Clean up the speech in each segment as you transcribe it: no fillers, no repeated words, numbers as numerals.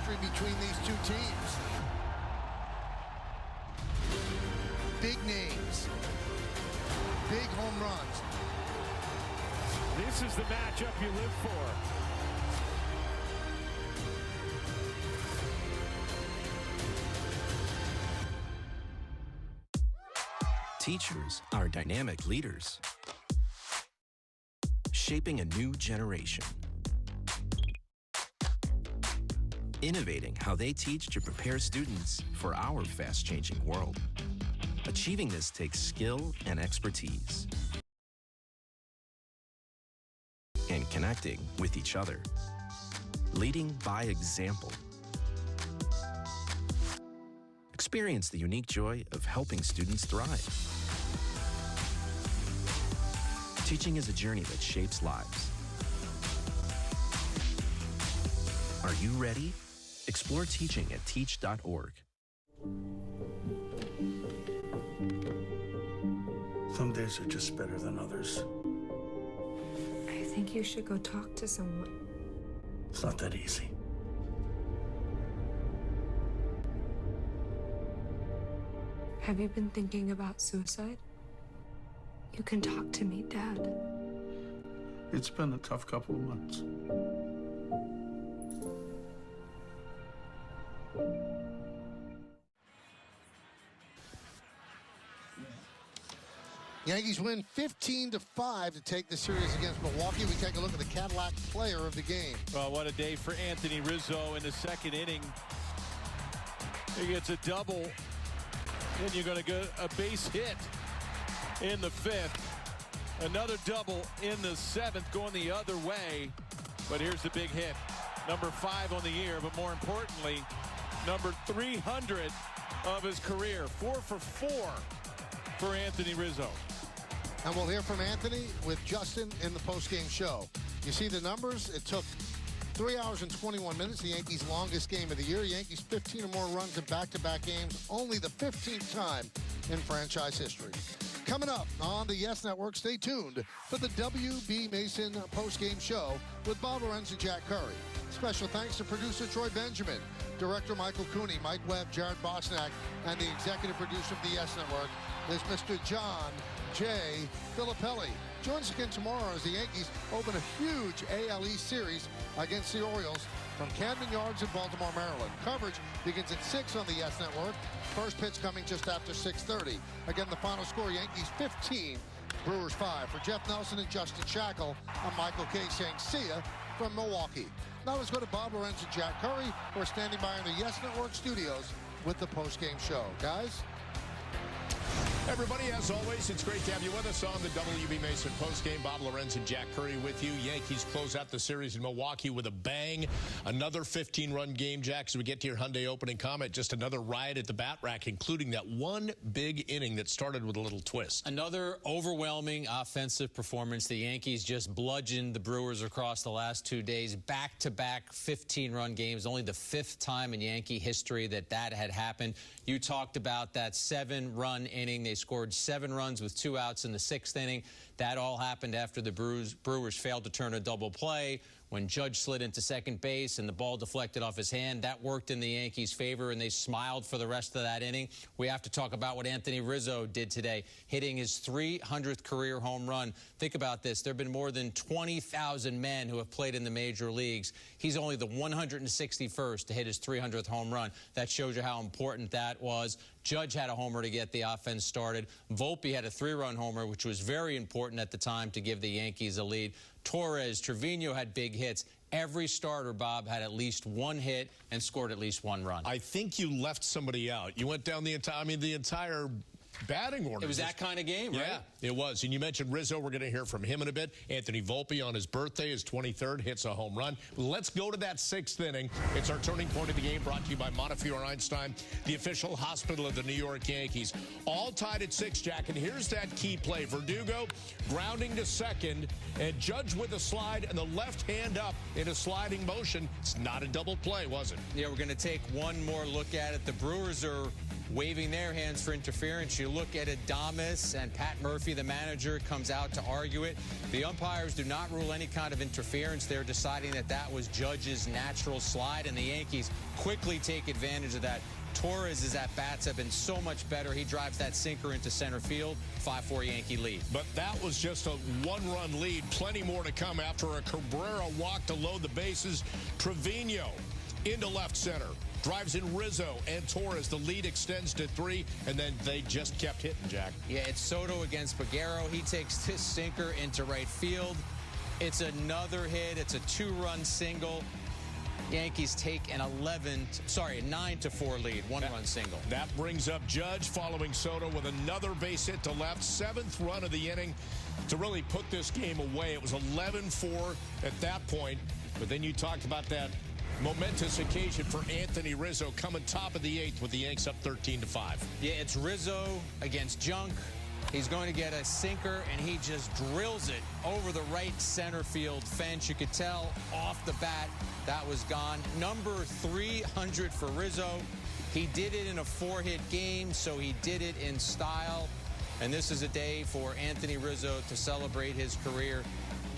chemistry between these two teams. Big names. Big home runs. This is the matchup you live for. Teachers are dynamic leaders, shaping a new generation. Innovating how they teach to prepare students for our fast-changing world. Achieving this takes skill and expertise. And connecting with each other. Leading by example. Experience the unique joy of helping students thrive. Teaching is a journey that shapes lives. Are you ready? Explore teaching at teach.org. Some days are just better than others. I think you should go talk to someone. It's not that easy. Have you been thinking about suicide? You can talk to me, Dad. It's been a tough couple of months. Yankees win 15-5 to take the series against Milwaukee. We take a look at the Cadillac player of the game. Well, what a day for Anthony Rizzo in the second inning. He gets a double. Then you're going to get a base hit in the fifth. Another double in the seventh going the other way. But here's the big hit. Number 5 on the year, but more importantly, number 300 of his career. 4 for 4 for Anthony Rizzo. And we'll hear from Anthony with Justin in the postgame show. You see the numbers? It took 3 hours and 21 minutes, the Yankees' longest game of the year. Yankees 15 or more runs in back-to-back games, only the 15th time in franchise history. Coming up on the Yes Network, stay tuned for the W.B. Mason postgame show with Bob Lorenz and Jack Curry. Special thanks to producer Troy Benjamin, director Michael Cooney, Mike Webb, Jared Bosnack, and the executive producer of the Yes Network is Mr. John J. Filippelli. Join us again tomorrow as the Yankees open a huge AL East series against the Orioles from Camden Yards in Baltimore, Maryland. Coverage begins at 6 on the Yes Network. First pitch coming just after 6:30. Again, the final score, Yankees 15, Brewers 5. For Jeff Nelson and Justin Shackle, I'm Michael Kay saying see ya from Milwaukee. Now let's go to Bob Lorenz and Jack Curry, who are standing by in the Yes Network studios with the postgame show. Guys? Everybody, as always, it's great to have you with us on the W.B. Mason postgame. Bob Lorenz and Jack Curry with you. Yankees close out the series in Milwaukee with a bang. Another 15-run game, Jack, as we get to your Hyundai opening comment. Just another riot at the bat rack, including that one big inning that started with a little twist. Another overwhelming offensive performance. The Yankees just bludgeoned the Brewers across the last 2 days. Back-to-back 15-run games. Only the 5th time in Yankee history that had happened. You talked about that 7-run inning. They scored 7 runs with 2 outs in the 6th inning. That all happened after the Brewers failed to turn a double play. When Judge slid into second base and the ball deflected off his hand, that worked in the Yankees' favor, and they smiled for the rest of that inning. We have to talk about what Anthony Rizzo did today, hitting his 300th career home run. Think about this. There have been more than 20,000 men who have played in the major leagues. He's only the 161st to hit his 300th home run. That shows you how important that was. Judge had a homer to get the offense started. Volpe had a 3-run homer, which was very important at the time to give the Yankees a lead. Torres, Trevino had big hits. Every starter, Bob, had at least 1 hit and scored at least 1 run. I think you left somebody out. You went down the entire batting order. It was that kind of game, right? Yeah, it was. And you mentioned Rizzo. We're going to hear from him in a bit. Anthony Volpe on his birthday, his 23rd, hits a home run. Let's go to that 6th inning. It's our turning point of the game, brought to you by Montefiore Einstein, the official hospital of the New York Yankees. All tied at 6, Jack. And here's that key play. Verdugo grounding to second, and Judge with a slide and the left hand up in a sliding motion. It's not a double play, was it? Yeah, we're going to take one more look at it. The Brewers are waving their hands for interference. You look at Adames, and Pat Murphy, the manager, comes out to argue it. The umpires do not rule any kind of interference. They're deciding that that was Judge's natural slide, and the Yankees quickly take advantage of that. Torres' at-bats have been so much better. He drives that sinker into center field. 5-4 Yankee lead. But that was just a one-run lead. Plenty more to come after a Cabrera walk to load the bases. Trevino into left center. Drives in Rizzo and Torres. The lead extends to 3, and then they just kept hitting, Jack. Yeah, it's Soto against Peguero. He takes his sinker into right field. It's another hit. It's a 2-run single. Yankees take an 9-4 lead, one-run single. That brings up Judge following Soto with another base hit to left. 7th run of the inning to really put this game away. It was 11-4 at that point. But then you talked about that momentous occasion for Anthony Rizzo coming top of the 8th with the Yanks up 13-5. Yeah, it's Rizzo against Junk. He's going to get a sinker, and he just drills it over the right center field fence. You could tell off the bat that was gone. Number 300 for Rizzo. He did it in a 4-hit game, so he did it in style. And this is a day for Anthony Rizzo to celebrate his career.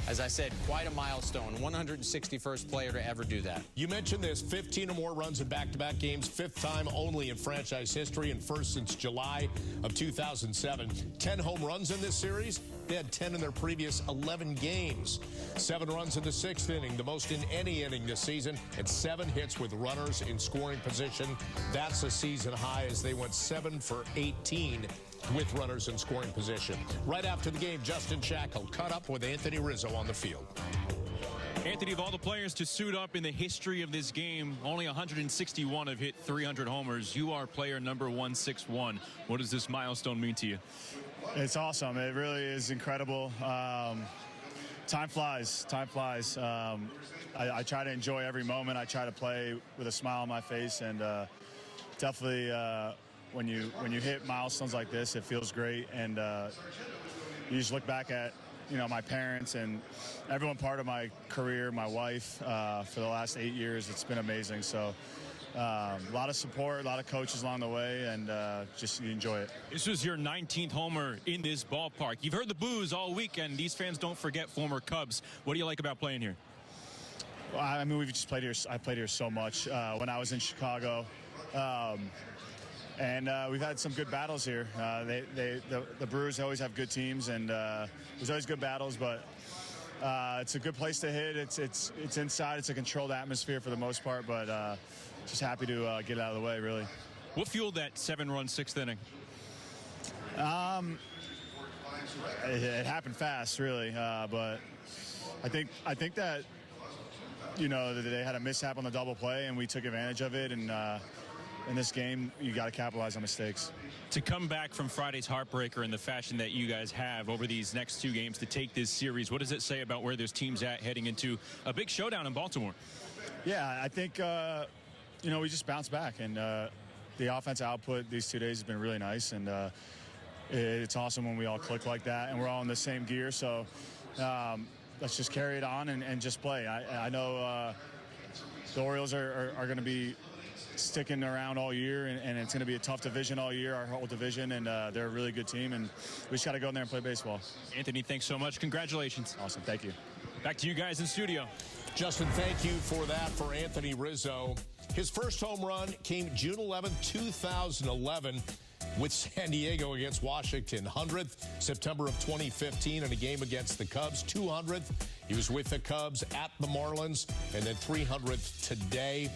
As I said, quite a milestone. 161st player to ever do that. You mentioned this, 15 or more runs in back-to-back games, 5th time only in franchise history and first since July of 2007. 10 home runs in this series. They had 10 in their previous 11 games. 7 runs in the 6th inning, the most in any inning this season, and 7 hits with runners in scoring position. That's a season high as they went 7 for 18 with runners in scoring position. Right after the game, Justin Shackle caught up with Anthony Rizzo on the field. Anthony, of all the players to suit up in the history of this game, only 161 have hit 300 homers. You are player number 161. What does this milestone mean to you? It's awesome. It really is incredible. Time flies. Time flies. I try to enjoy every moment. I try to play with a smile on my face, and definitely when you hit milestones like this, it feels great. And you just look back at my parents and everyone part of my career, my wife, for the last 8 years. It's been amazing. So a lot of support, a lot of coaches along the way, and just enjoy it. This was your 19th homer in this ballpark. You've heard the boos all weekend. These fans don't forget former Cubs. What do you like about playing here? Well, I mean, we've just played here. I played here so much when I was in Chicago. And we've had some good battles here. The Brewers always have good teams, and there's always good battles. But it's a good place to hit. It's inside. It's a controlled atmosphere for the most part. But just happy to get out of the way, really. What fueled that 7-run 6th inning? It happened fast, really. But I think that they had a mishap on the double play, and we took advantage of it. And in this game, you got to capitalize on mistakes. To come back from Friday's heartbreaker in the fashion that you guys have over these next 2 games to take this series, what does it say about where this team's at heading into a big showdown in Baltimore? Yeah, I think, we just bounced back. And the offensive output these 2 days has been really nice. And it's awesome when we all click like that and we're all in the same gear. So let's just carry it on and just play. I know the Orioles are going to be sticking around all year, and it's going to be a tough division all year, our whole division, and they're a really good team, and we just got to go in there and play baseball. Anthony, thanks so much. Congratulations. Awesome. Thank you. Back to you guys in studio. Justin, thank you for that for Anthony Rizzo. His first home run came June 11, 2011 with San Diego against Washington. 100th September of 2015 in a game against the Cubs. 200th, he was with the Cubs at the Marlins, and then 300th today.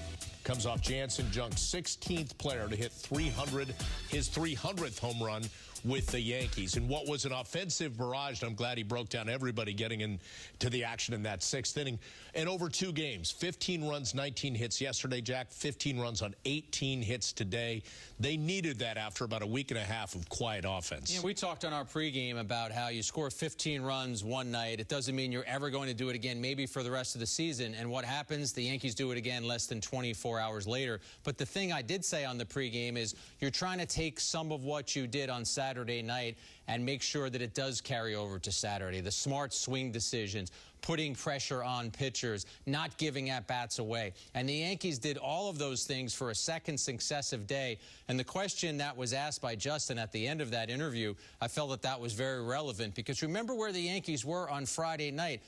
Comes off Jansen Junk's 16th player to hit 300, his 300th home run with the Yankees. And what was an offensive barrage, and I'm glad he broke down everybody getting into the action in that 6th inning. And over 2 games, 15 runs, 19 hits yesterday, Jack, 15 runs on 18 hits today. They needed that after about a week and a half of quiet offense. Yeah, we talked on our pregame about how you score 15 runs one night. It doesn't mean you're ever going to do it again, maybe for the rest of the season. And what happens? The Yankees do it again less than 24 24 hours later. But the thing I did say on the pregame is you're trying to take some of what you did on Saturday night and make sure that it does carry over to Saturday. The smart swing decisions, putting pressure on pitchers, not giving at-bats away. And the Yankees did all of those things for a second successive day. And the question that was asked by Justin at the end of that interview, I felt that that was very relevant, because remember where the Yankees were on Friday night.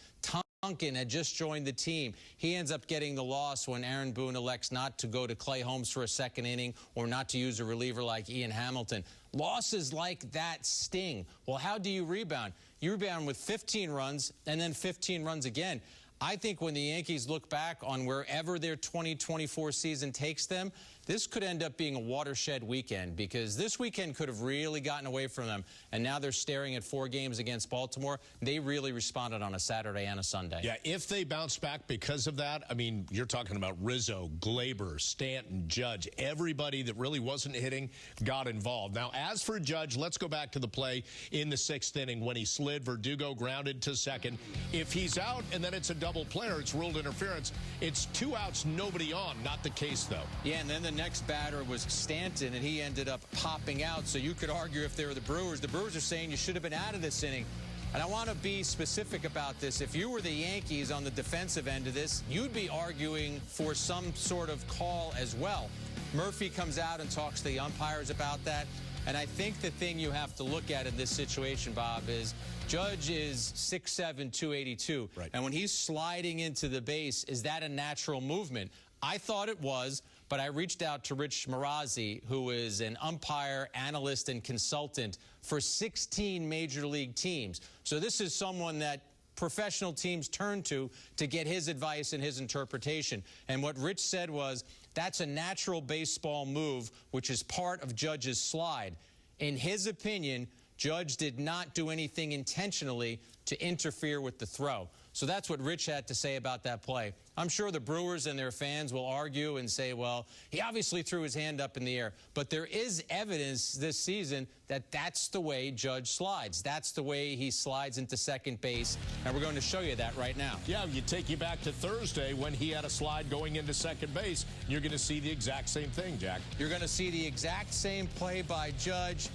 Duncan had just joined the team. He ends up getting the loss when Aaron Boone elects not to go to Clay Holmes for a second inning or not to use a reliever like Ian Hamilton. Losses like that sting. Well, how do you rebound? You rebound with 15 runs and then 15 runs again. I think when the Yankees look back on wherever their 2024 season takes them, this could end up being a watershed weekend, because this weekend could have really gotten away from them. And now they're staring at 4 games against Baltimore. They really responded on a Saturday and a Sunday. Yeah, if they bounce back because of that, I mean, you're talking about Rizzo, Glaber, Stanton, Judge. Everybody that really wasn't hitting got involved. Now, as for Judge, let's go back to the play in the 6th inning when he slid. Verdugo grounded to second. If he's out and then it's a double play or it's ruled interference, it's 2 outs, nobody on. Not the case, though. Yeah, and then the next batter was Stanton, and he ended up popping out. So you could argue, if they were the Brewers are saying you should have been out of this inning. And I want to be specific about this. If you were the Yankees on the defensive end of this, you'd be arguing for some sort of call as well. Murphy comes out and talks to the umpires about that. And I think the thing you have to look at in this situation, Bob, is Judge is 6'7", 282. Right. And when he's sliding into the base, is that a natural movement? I thought it was, but I reached out to Rich Marazzi, who is an umpire, analyst, and consultant for 16 major league teams. So this is someone that professional teams turn to get his advice and his interpretation. And what Rich said was, that's a natural baseball move, which is part of Judge's slide. In his opinion, Judge did not do anything intentionally to interfere with the throw. So that's what Rich had to say about that play. I'm sure the Brewers and their fans will argue and say, well, he obviously threw his hand up in the air. But there is evidence this season that that's the way Judge slides. That's the way he slides into second base. And we're going to show you that right now. Yeah, you take you back to Thursday when he had a slide going into second base. You're going to see the exact same thing, Jack. You're going to see the exact same play by Judge.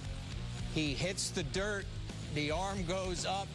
He hits the dirt. The arm goes up.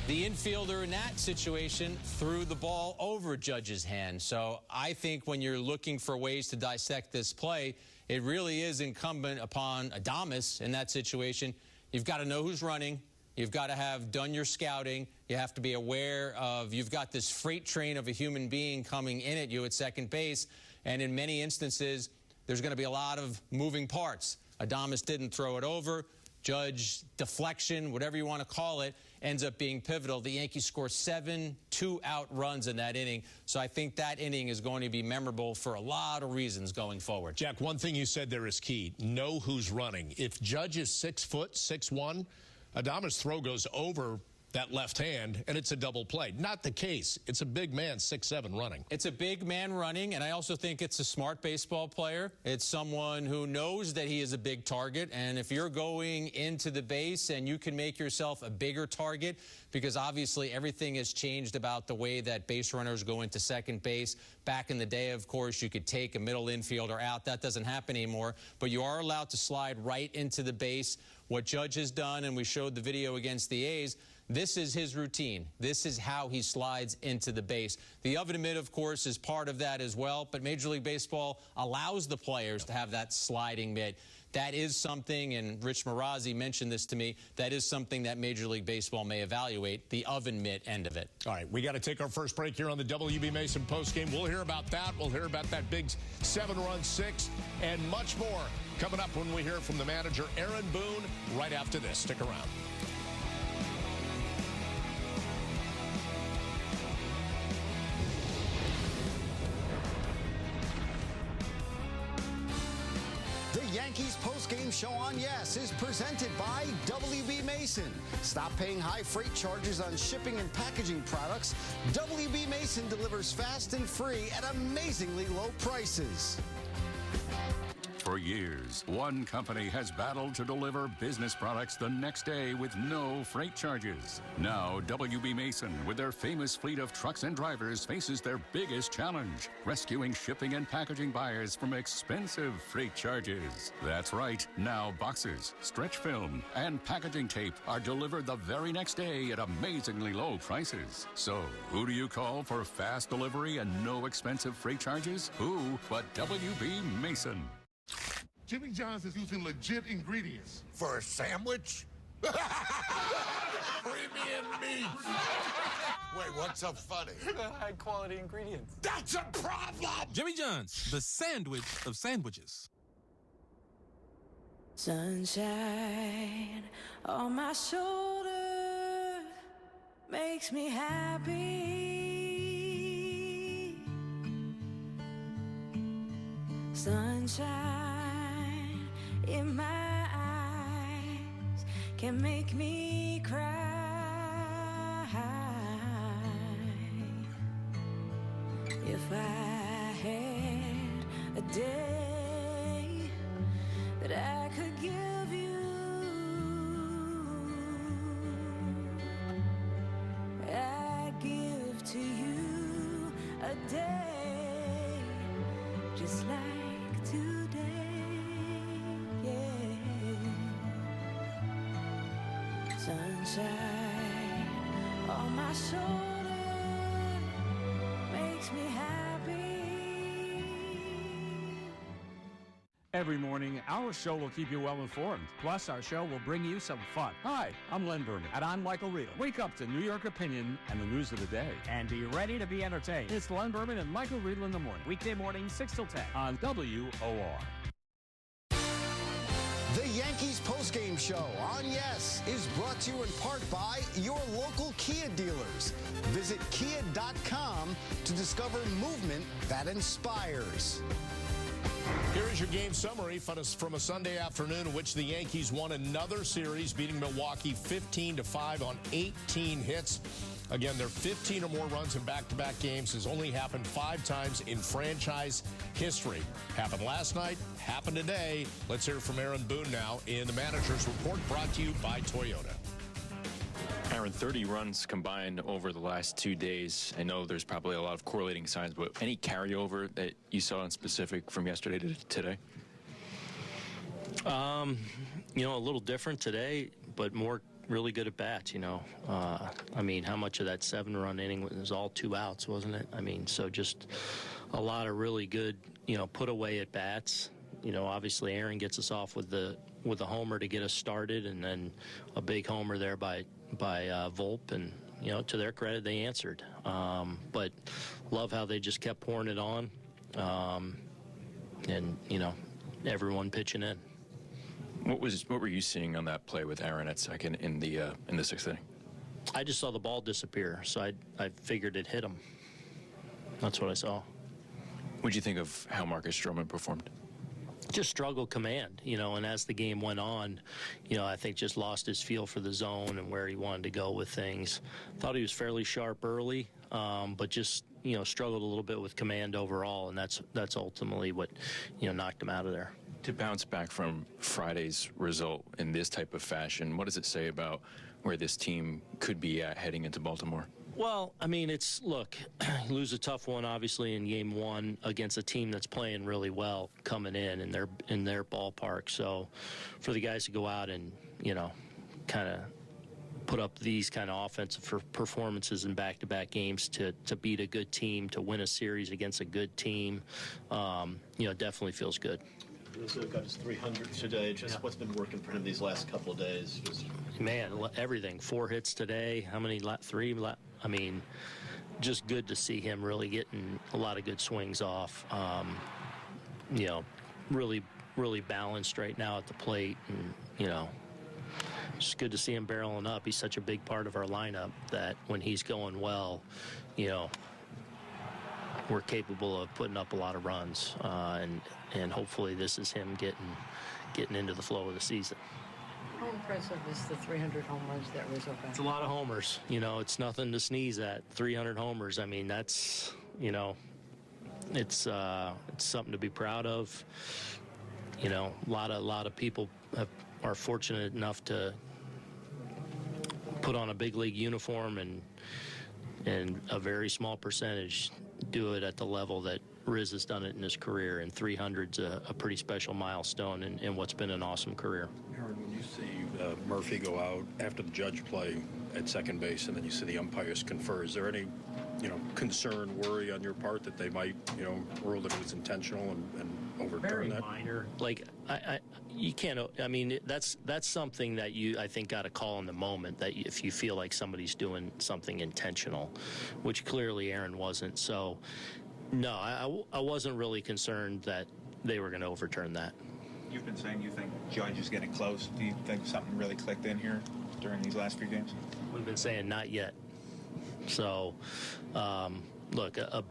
The infielder in that situation threw the ball over Judge's hand. So I think when you're looking for ways to dissect this play, it really is incumbent upon Adames in that situation. You've got to know who's running. You've got to have done your scouting. You have to be aware of, you've got this freight train of a human being coming in at you at second base. And in many instances, there's going to be a lot of moving parts. Adames didn't throw it over. Judge deflection, whatever you want to call it, ends up being pivotal. The Yankees score 7 two-out runs in that inning. So I think that inning is going to be memorable for a lot of reasons going forward. Jack, one thing you said there is key. Know who's running. If Judge is 6 foot, 6'1", Adames' throw goes over that left hand, and it's a double play. Not the case. It's a big man, 6'7", running. It's a big man running, and I also think it's a smart baseball player. It's someone who knows that he is a big target, and if you're going into the base and you can make yourself a bigger target, because obviously everything has changed about the way that base runners go into second base. Back in the day, of course, you could take a middle infielder out. That doesn't happen anymore, but you are allowed to slide right into the base. What Judge has done, and we showed the video against the A's, this is his routine. This is how he slides into the base. The oven mitt, of course, is part of that as well, but Major League Baseball allows the players to have that sliding mitt. That is something, and Rich Marazzi mentioned this to me, that is something that Major League Baseball may evaluate, the oven mitt end of it. All right, we got to take our first break here on the WB Mason postgame. We'll hear about that. We'll hear about that big 7-run six and much more coming up when we hear from the manager, Aaron Boone, right after this. Stick around. Yankees postgame show on Yes is presented by WB Mason. Stop paying high freight charges on shipping and packaging products. WB Mason delivers fast and free at amazingly low prices. For years, one company has battled to deliver business products the next day with no freight charges. Now, WB Mason, with their famous fleet of trucks and drivers, faces their biggest challenge, rescuing shipping and packaging buyers from expensive freight charges. That's right. Now, boxes, stretch film, and packaging tape are delivered the very next day at amazingly low prices. So, who do you call for fast delivery and no expensive freight charges? Who but WB Mason? Jimmy John's is using legit ingredients. For a sandwich? Premium meat. Wait, what's so funny? High quality ingredients. That's a problem! Jimmy John's, the sandwich of sandwiches. Sunshine on my shoulder makes me happy. Sunshine in my eyes can make me cry. If I had a day that I could give you, I'd give to you a day just like today, yeah. Sunshine on my shoulder makes me happy. Every morning, our show will keep you well informed. Plus, our show will bring you some fun. Hi, I'm Len Berman. And I'm Michael Riedel. Wake up to New York Opinion and the news of the day. And be ready to be entertained. It's Len Berman and Michael Riedel in the morning. Weekday morning, 6 till 10 on WOR. The Yankees postgame show on Yes is brought to you in part by your local Kia dealers. Visit kia.com to discover movement that inspires. Here is your game summary from a Sunday afternoon in which the Yankees won another series, beating Milwaukee 15-5 on 18 hits. Again, their 15 or more runs in back-to-back games has only happened 5 times in franchise history. Happened last night, happened today. Let's hear from Aaron Boone now in the manager's report, brought to you by Toyota. Aaron, 30 runs combined over the last 2 days. I know there's probably a lot of correlating signs, but any carryover that you saw in specific from yesterday to today? You know, a little different today, but more really good at bats, you know. I mean, how much of that 7-run inning was all 2 outs, wasn't it? I mean, so just a lot of really good, you know, put away at bats. You know, obviously Aaron gets us off with the homer to get us started, and then a big homer there by Volpe, and you know, to their credit, they answered. But love how they just kept pouring it on, and you know, everyone pitching in. What were you seeing on that play with Aaron at second in the 6th inning? I just saw the ball disappear, so I figured it hit him. That's what I saw. What'd you think of how Marcus Stroman performed? Just struggled command, you know, and as the game went on, you know, I think just lost his feel for the zone and where he wanted to go with things. Thought he was fairly sharp early, but just, you know, struggled a little bit with command overall, and that's ultimately what, you know, knocked him out of there. To bounce back from Friday's result in this type of fashion, what does it say about where this team could be at heading into Baltimore? Well, I mean, look, you lose a tough one, obviously, in Game 1 against a team that's playing really well coming in their ballpark. So for the guys to go out and, you know, kind of put up these kind of offensive performances in back-to-back games to beat a good team, to win a series against a good team, you know, definitely feels good. He also got his 300 today. Just what's been working for him these last couple of days? Man, everything. 4 hits today. How many? 3? I mean, just good to see him really getting a lot of good swings off. You know, really, really balanced right now at the plate, and you know, it's good to see him barreling up. He's such a big part of our lineup that when he's going well, you know, we're capable of putting up a lot of runs, and hopefully this is him getting into the flow of the season. How impressive is the 300 home runs that Rizzo got? It's a lot of homers. You know, it's nothing to sneeze at. 300 homers. I mean, that's, you know, it's something to be proud of. you know, a lot of people are fortunate enough to put on a big league uniform, and a very small percentage do it at the level that Riz has done it in his career, and 300's a pretty special milestone in what's been an awesome career. Aaron, when you see Murphy go out after the Judge play at second base, and then you see the umpires confer, is there any, you know, concern, worry on your part that they might, you know, rule that it was intentional and overturn Very that? minor. Like, you can't. I mean, that's something that I think got a call in the moment. That if you feel like somebody's doing something intentional, which clearly Aaron wasn't. So, no, I wasn't really concerned that they were going to overturn that. You've been saying you think Judge is getting close. Do you think something really clicked in here during these last few games? We've been saying not yet. So, look, a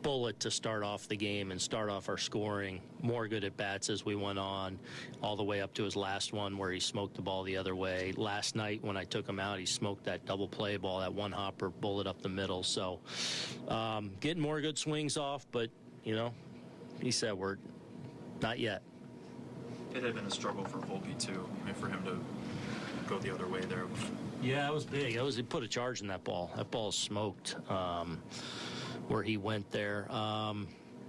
bullet to start off the game and start off our scoring. More good at bats as we went on, all the way up to his last one where he smoked the ball the other way. Last night when I took him out, he smoked that double play ball, that one hopper bullet up the middle. So, getting more good swings off, but, you know, he said we're not yet. It had been a struggle for Volpe, too. I mean, for him to go the other way there. Yeah, it was big. He put a charge in that ball. That ball smoked where he went there.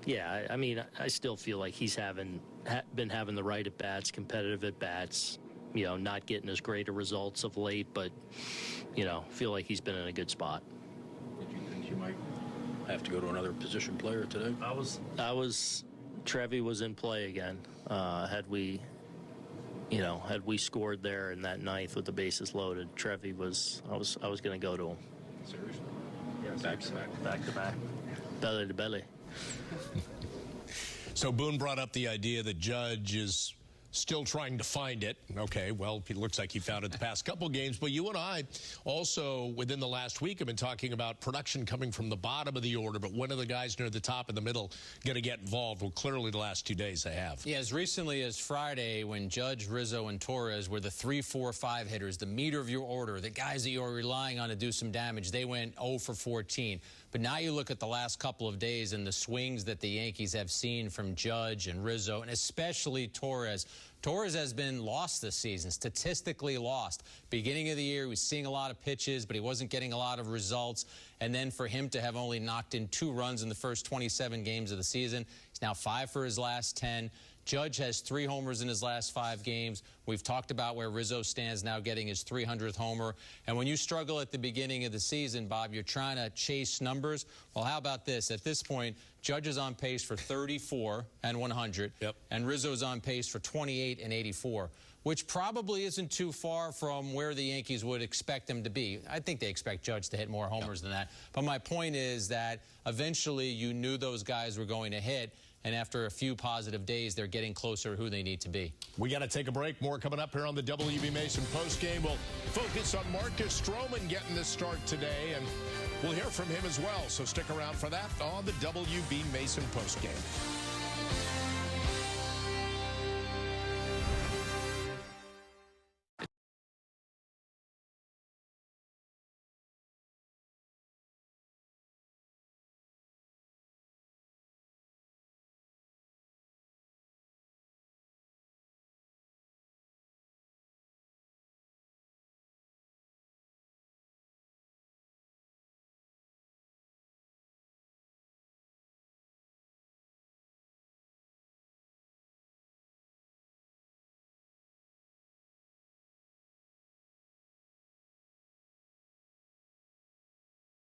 Yeah, I mean, I still feel like he's been having the right at-bats, competitive at-bats, you know, not getting as great a results of late, but, you know, feel like he's been in a good spot. Did you think you might have to go to another position player today? Trevi was in play again. Had we scored there in that ninth with the bases loaded, Trevi was. I was going to go to him. Seriously? Yeah, back to back, belly to belly. So Boone brought up the idea that Judge is still trying to find it. Okay, well, it looks like he found it the past couple games. But you and I also, within the last week, have been talking about production coming from the bottom of the order. But when are the guys near the top and the middle going to get involved? Well, clearly the last 2 days they have. Yeah, as recently as Friday, when Judge, Rizzo, and Torres were the 3, 4, 5 hitters, the meter of your order, the guys that you're relying on to do some damage, they went 0 for 14. But now you look at the last couple of days and the swings that the Yankees have seen from Judge and Rizzo, and especially Torres. Torres has been lost this season, statistically lost. Beginning of the year, he was seeing a lot of pitches, but he wasn't getting a lot of results. And then for him to have only knocked in 2 runs in the first 27 games of the season, he's now 5 for his last 10. Judge has 3 homers in his last 5 games. We've talked about where Rizzo stands now, getting his 300th homer. And when you struggle at the beginning of the season, Bob, you're trying to chase numbers. Well, how about this? At this point, Judge is on pace for 34 and 100. Yep. And Rizzo's on pace for 28 and 84, which probably isn't too far from where the Yankees would expect him to be. I think they expect Judge to hit more homers than that. But my point is that eventually you knew those guys were going to hit. And after a few positive days, they're getting closer to who they need to be. We got to take a break. More coming up here on the WB Mason postgame. We'll focus on Marcus Stroman getting this start today, and we'll hear from him as well. So stick around for that on the WB Mason postgame.